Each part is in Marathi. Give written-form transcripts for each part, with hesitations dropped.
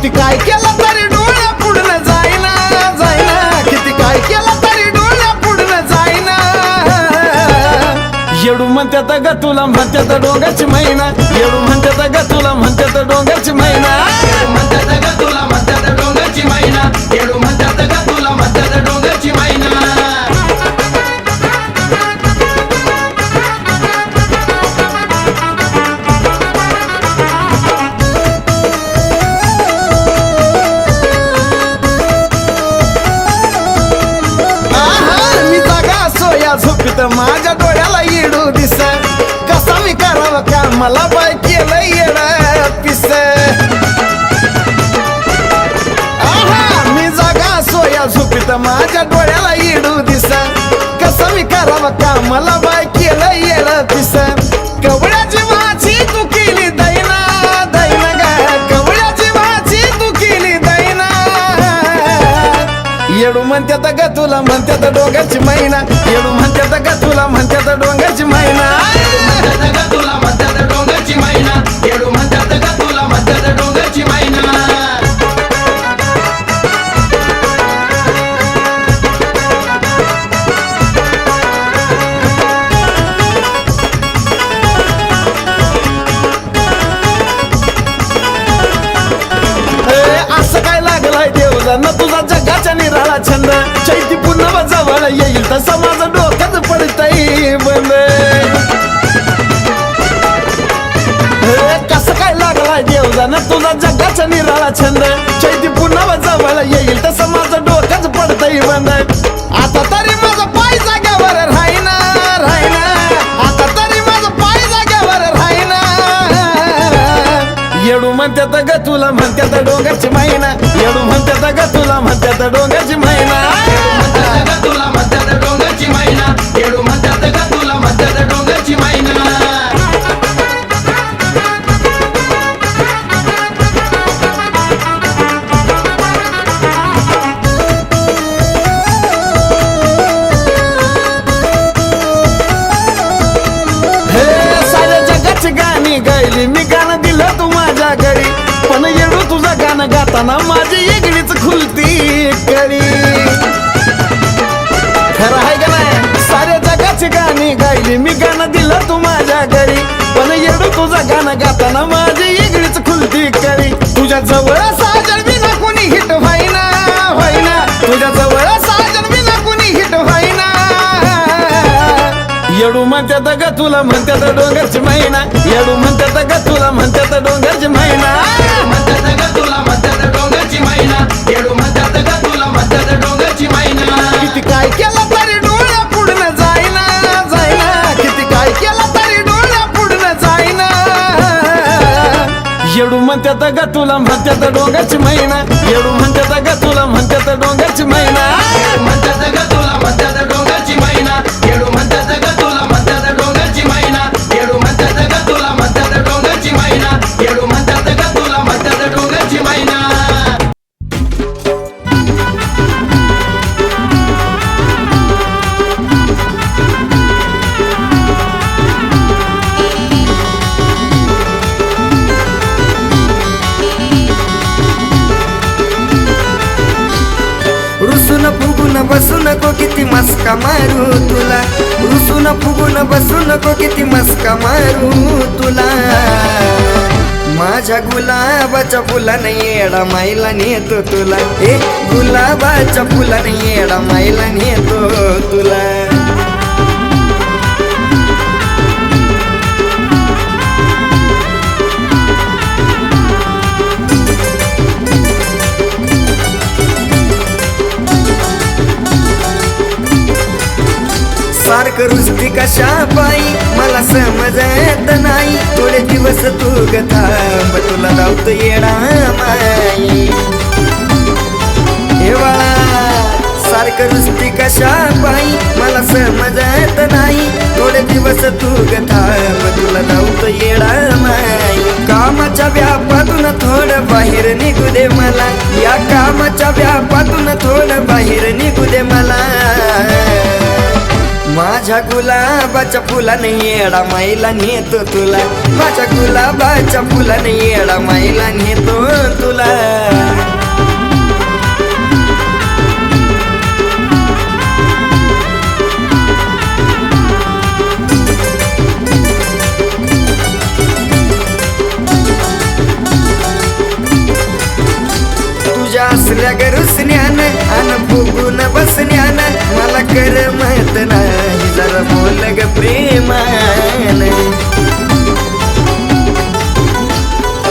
किती काय केलं तरी डोळ्या पुढनं जाईना जाईना, किती काय केलं तरी डोळ्या पुढनं जाईना. येडू म्हणतात ग तुला म्हणतात डोंगरची मैना, येडू म्हणतात ग तुला म्हणतात डोंगरची मैना, म्हणतात ग तुला म्हणतात डोंगरची मैना, येडू म्हणतात ग तुला म्हणतात डोंगरची मैना. झोपीत माझ्या डोळ्याला येडू दिस, कसा मी करावं का मला बाय केलं येड पिस. मी जागा सोया झोपीत माझ्या डोळ्याला येडू दिस, कसं मी करावं का मला बाय केलं येड पिस. कवड्याची माझी तू केली दैना दैना ग, कवड्याची माझी तू केली दैना. येडू म्हणतात ग तुला म्हणतात डोंगरची मैना, येडू म्हणतात ग तुला म्हणतात डोंगरची मैना, म्हणतात ग तुला म्हणतात डोंगरची मैना, येडू म्हणतात ग तुला म्हणतात डोंगरची मैना. असं काय लागलाय देवजानं तुझा जगाच्या निराळा छंद, चैती पुन्हा जवळ येईल तसं माझं डोक्यात पडतंय बंद. कसं काय लागलाय देवजानं तुझा जगाच्या निराळा छंद, चैती पुन्हा जवळ येईल तसं माझं डोक्यात पडतंय बंद. आता तरी माझं पाय जाग्यावर राहीना राहीना, आता तरी माझं पाय जाग्यावर राहीना. येडू म्हणतात ग तुला म्हणतात डोंगरची मैना, येडू म्हणतात ग तुला म्हणतात डोंगरची मैना, म्हणतात ग तुला म्हणतात डोंगरची मैना, येडू म्हणतात ग तुला म्हणतात डोंगरची मैना. साऱ्या जगाची गाणी गायली मी, गाणं दिलं तू माझ्या घरी, पण येडू तुझं गाणं गाताना माझी वेगळीच खुलती कडी. खरं आहे का नाही? साऱ्या जगाची गाणी गायली मी, गाणं दिलं तू माझ्या घरी, पण येडू तुझं गाणं गाताना माझी वेगळीच खुलती कडी. तुझ्या जवळ साजन बिना कोणी हिट व्हायना व्हायना, तुझ्या जवळ साजन बिना कोणी हिट व्हायना. येडू म्हणतात ग तुला म्हणतात डोंगरची मैना, येडू म्हणतात ग तुला म्हणतात डोंगरची मैना, म्हणतात ग तुला म्हणतात डोंगरची मैना, येडू म्हणतात ग तुला म्हणतात डोंगरची मैना. किती काय केलं तरी डोळ्या पुढनं जाईना जाईना, किती काय केलं तरी डोळ्या पुढनं जाईना. येडू म्हणतात ग तुला म्हणतात डोंगरची मैना, येडू म्हणतात ग तुला म्हणतात डोंगरची मैना, म्हणतात ग तुला म्हणतात डोंगरची मैना, येडू म्हणतात ग तुला म्हणतात डोंगरची मैना, येडू म्हणतात ग तुला म्हणतात डोंगरची मैना, येडू म्हणतात ग तुला म्हणतात डोंगरची मैना. रुसून फुगून बसू नको किती मस्का मारू तुला, रुसून फुगून बसू नको किती मस्का मारू तुला. माझ्या गुलाबाच्या फुलाने येडा मायला नेतो तुला, ए गुलाबाच्या फुलाने येडा मायला नेतो तुला. सारखं रुसती कशा पायी मला समजत नाही, थोडे दिवस तू ग थांब तुला लावतो येडा माई. हे बाळा सारखं रुसती कशा पायी मला समजत नाही, थोडे दिवस तू ग थांब तुला लावतो येडा माई. कामाच्या व्यापातून थोडं बाहेर निघू दे मला, या कामाच्या व्यापातून थोडं बाहेर निघू दे मला. माझ्या गुलाबाच्या फुलाने येडा मैला नेतो तुला माझ्या गुलाबाच्या फुलाने येडा मैला नेतो तुला तुझ्या असल्या गरुसण्यान अन फुगून बसण्यान मला करमत नाही जरा बोल ग प्रेमान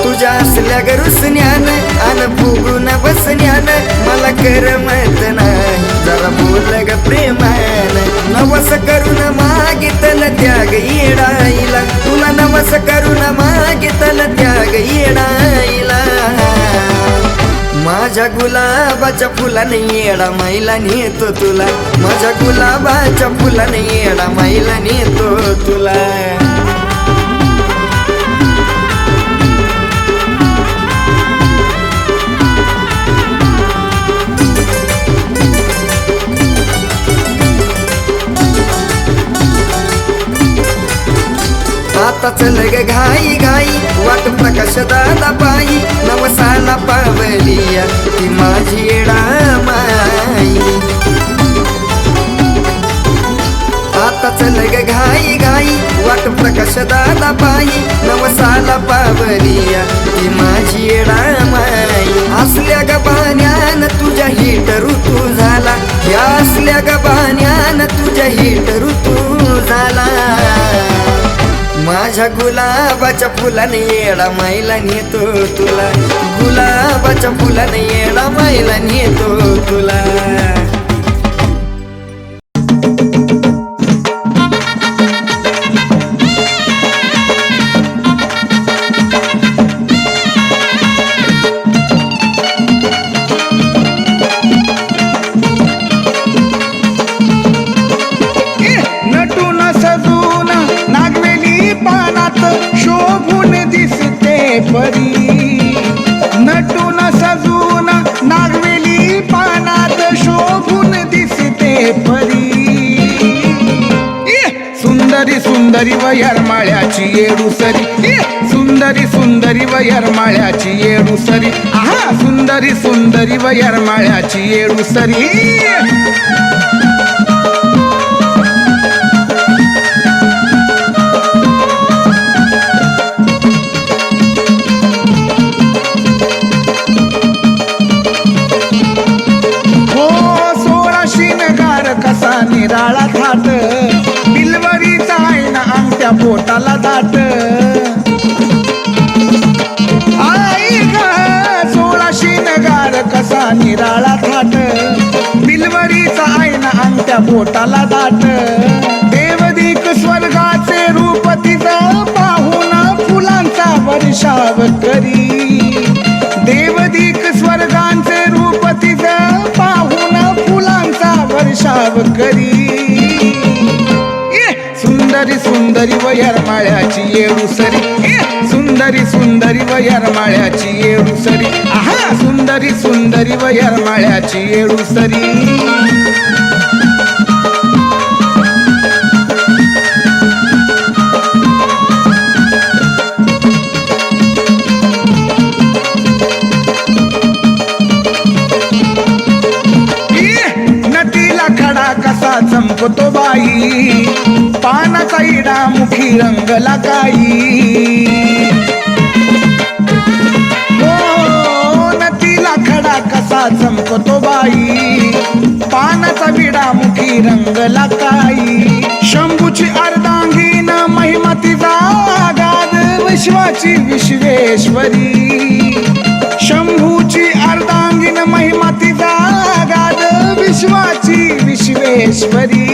तुझ्या असल्या गरुसण्यान अन फुगून बसण्यान मला करमत नाही जरा बोल ग प्रेमान नवस करून मागितल त्याग येडाईला तुला नवस करून मागितल त्याग येडाईला माझ्या गुलाबाच्या फुलाने येडा मैला नेतो तुला माझ्या गुलाबाच्या फुलाने येडा मैला नेतो तुला आता चल ग घाई घाई वाट प्रकाश दादा बाई नवसाला पावलिया ती माझी येडा माई आता चल ग घाई घाई वाट प्रकाश दादा बाई नवसाला पावलिया ती माझी येडा माई असल्या ग बाण्यान तुझ्या हिट ऋतू झाला या असल्या ग बाण्यान तुझ्या हिट ऋतू झाला माझ्या गुलाबाच्या फुलाने येडा मैला नेतो तुला गुलाबाच्या फुलाने येडा मैला नेतो तुला नटून सजून नागवेली पानात शोभून दिसते परी नटून सजून नागवेली पानात शोभून दिसते परी सुंदरी सुंदरी वयरमाळ्याची येडूसरी सुंदरी सुंदरी वयरमाळ्याची येडूसरी आहा सुंदरी सुंदरी वयरमाळ्याची येडूसरी कसा निराळा थाट बिलवरीचा आईना अंगठ्या पोटाला दाट आई ग 16 नगार कसा निराळा थाट बिलवरीचा आईना अंगठ्या पोटाला दाट देवदिक स्वर्गाचे रूप तिचं पाहून फुलांचा वर्षाव करी देवदिक स्वर्गांचे रूप तिचं पाहून फुलांचा वर्षाव करी सुंदरी सुंदरी वयरमाळ्याची येडूसरी सुंदरी सुंदरी वयरमाळ्याची येडूसरी आहा सुंदरी सुंदरी वयरमाळ्याची येडूसरी चमकतो बाई पानाचा इडा मुखी रंगला काही हो नतीला खडा कसा चमकतो बाई पानाचा विडा मुखी रंगला काही शंभूची अर्धांगीन महिमा तिचा गाद विश्वाची विश्वेश्वरी शंभूची अर्धांगीन महिमा तिचा गाद विश्वाची विश्वेश्वरी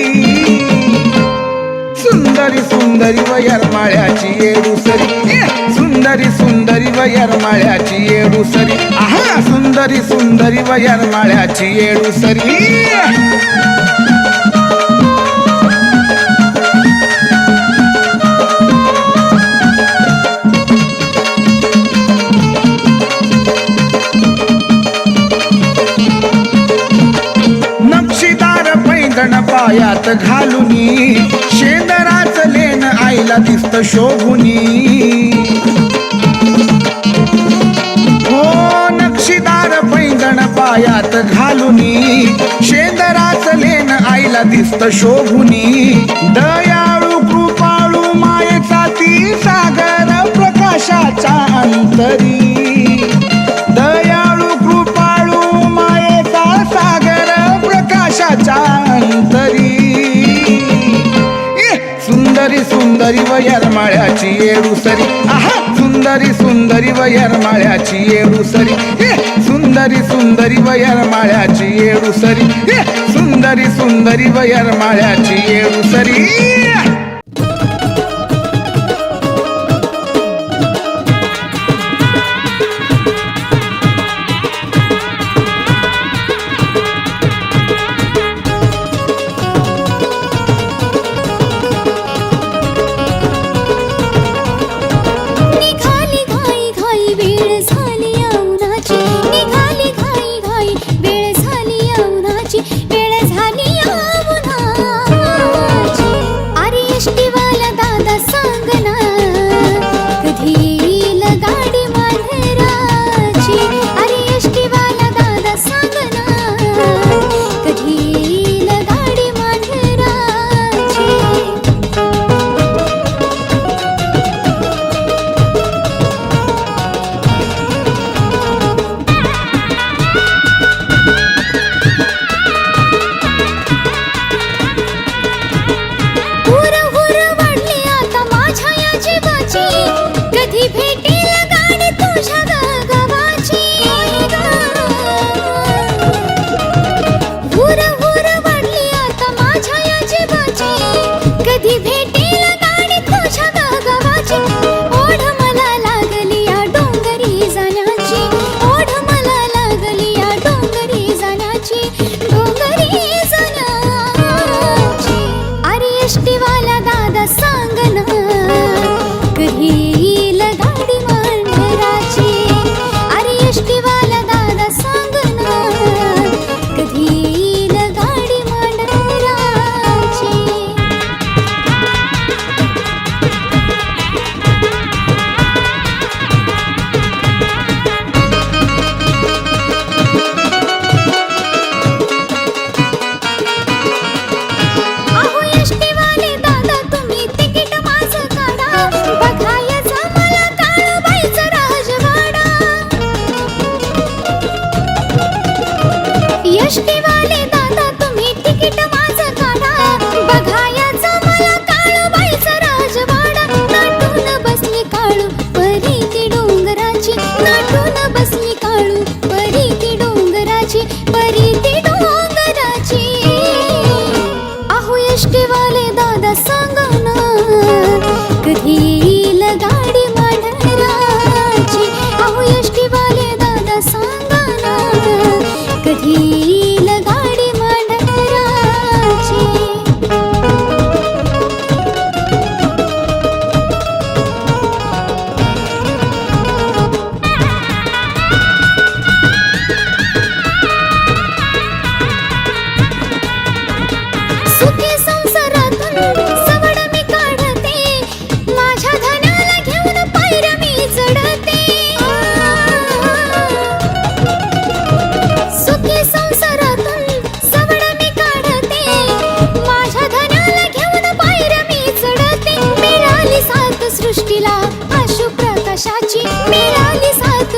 सुंदरी सुंदरी वयरमाळ्याची येडूसरी सुंदरी सुंदरी वयरमाळ्याची येडूसरी आहा सुंदरी सुंदरी वयरमाळ्याची येडूसरी पायात घालुनी माझ्या दिसत शोभुनी हो नक्षीदार पैंजण पायात घालुनी शेंदराच लेन आईला दिसत शोभुनी दयाळू कृपाळू मायेचा ती सागर प्रकाशाचा अंतरी दयाळू कृपाळू मायेचा सागर प्रकाशाच्या अंतरी सुंदरी सुंदरी व यरमाळ्याची येडूसरी आहा सुंदरी सुंदरी व यरमाळ्याची येडूसरी सुंदरी सुंदरी व यरमाळ्याची येडूसरी सुंदरी सुंदरी व यरमाळ्याची येडूसरी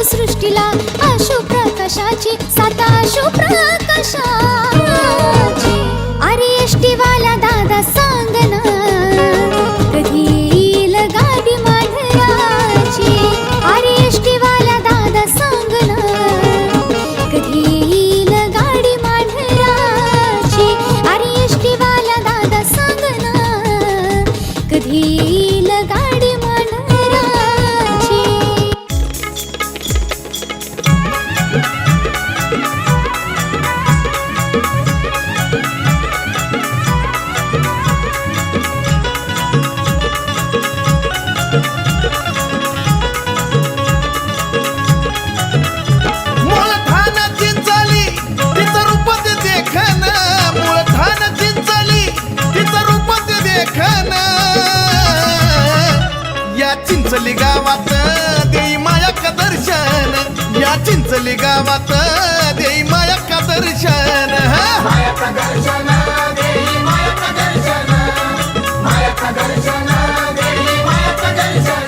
सृष्टीला आशु प्रकाशाची सात आशु प्रकाशाची अरे एष्टीवाला दादा सांग ना कधी येईल गाडी मांढराची अरे एष्टीवाला दादा सांग ना कधी येईल गाडी मांढराची अरे एष्टीवाला दादा सांग ना कधी येईल गाडी मांढराची चिंचली गावात देई मायक्का दर्शन मायक्का दर्शन देई मायक्का दर्शन मायक्का दर्शन देई मायक्का दर्शन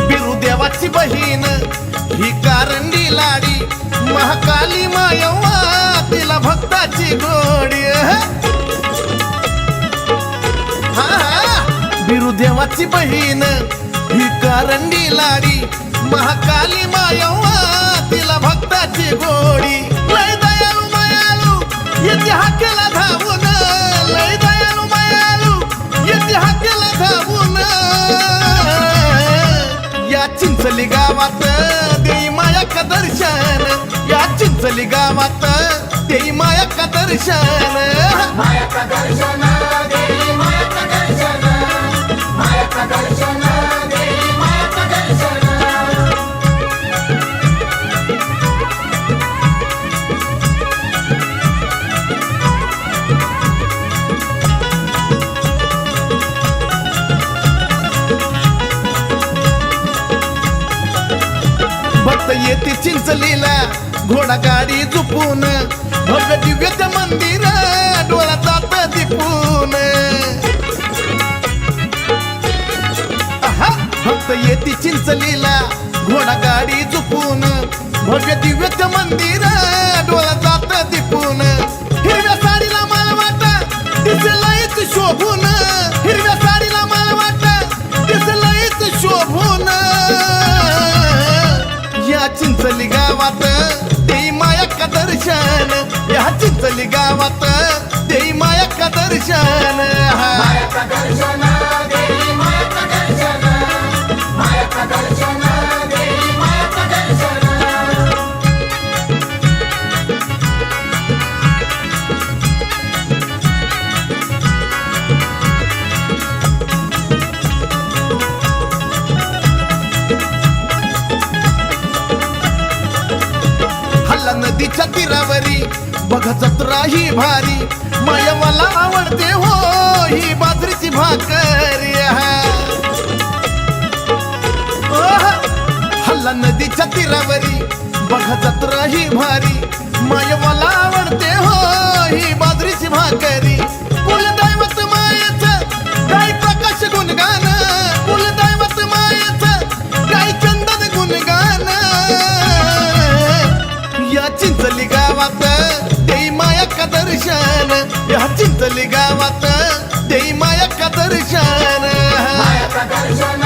बिरुदेवाची बहीण ही कारंडी लाडी महाकाली मायव्वा तिला भक्ताची गोडी बिरुदेवाची बहीण ही कारंडी लाडी महाकाली मायव्वा तिला भक्ताची गोडी लय दयालू मायालू येते हाकेला धावून लय दयालू मायालू येते हाकेला धावून या चिंचली गावात देई मायक्का दर्शन या चिंचली गावात देई मायक्का दर्शन मायक्का दर्शन देई मायक्का दर्शन मायक्का दर्शन देई मायक्का दर्शन भक्त येते चिंचलीला घोडा गाडी झुपून भव्य दिव्य ते मंदिर डोळा जात दिपून भक्त येते चिंचलीला घोडा गाडी झुपून भव्य दिव्य ते मंदिर डोळा जात दिपून हिरव्या साडीला मला वाट दिसलंच शोभून हिरव्या साडीला मला वाट दिसलंच शोभून या चिंचली गावात देई मायक्का दर्शन या चिंचली गावात देई मायक्का दर्शन मायक्का दर्शन देई मायक्का दर्शन मायक्का दर्शन देई मायक्का दर्शन हल्ला नदीच्या तीरावरी बघ जत्रा ही भारी मायवाला आवडते हो ही बाजरीची भाकरी हल्ला नदीच्या तीरावरी बघ जत्रा ही भारी मायवाला आवडते हो ही बाजरीची भाकरी कुलदैवत मायेचं गाई प्रकाश गुणगान कुलदैवत मायेचं गाई चंदन गुणगान या चिंचली गावात देई मायक्का दर्शन या चिंचली गावात देई मायक्का दर्शन मायक्का दर्शन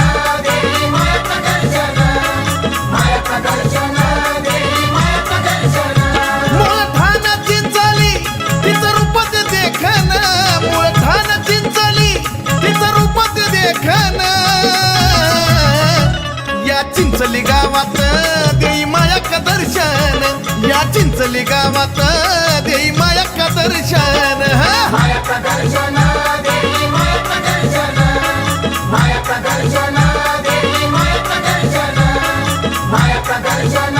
देई मायक्का दर्शन मायक्का दर्शन देई मायक्का दर्शन मूळ ठाण चिंचली तिचं रूपत देखन मूळ ठाण चिंचली तिचं रूपत देखन या चिंचली गावात देई मायक्का दर्शन या चिंचली गावात देई मायक्का दर्शन मायक्का दर्शन देई मायक्का दर्शन मायक्का दर्शन देई मायक्का दर्शन मायक्का दर्शन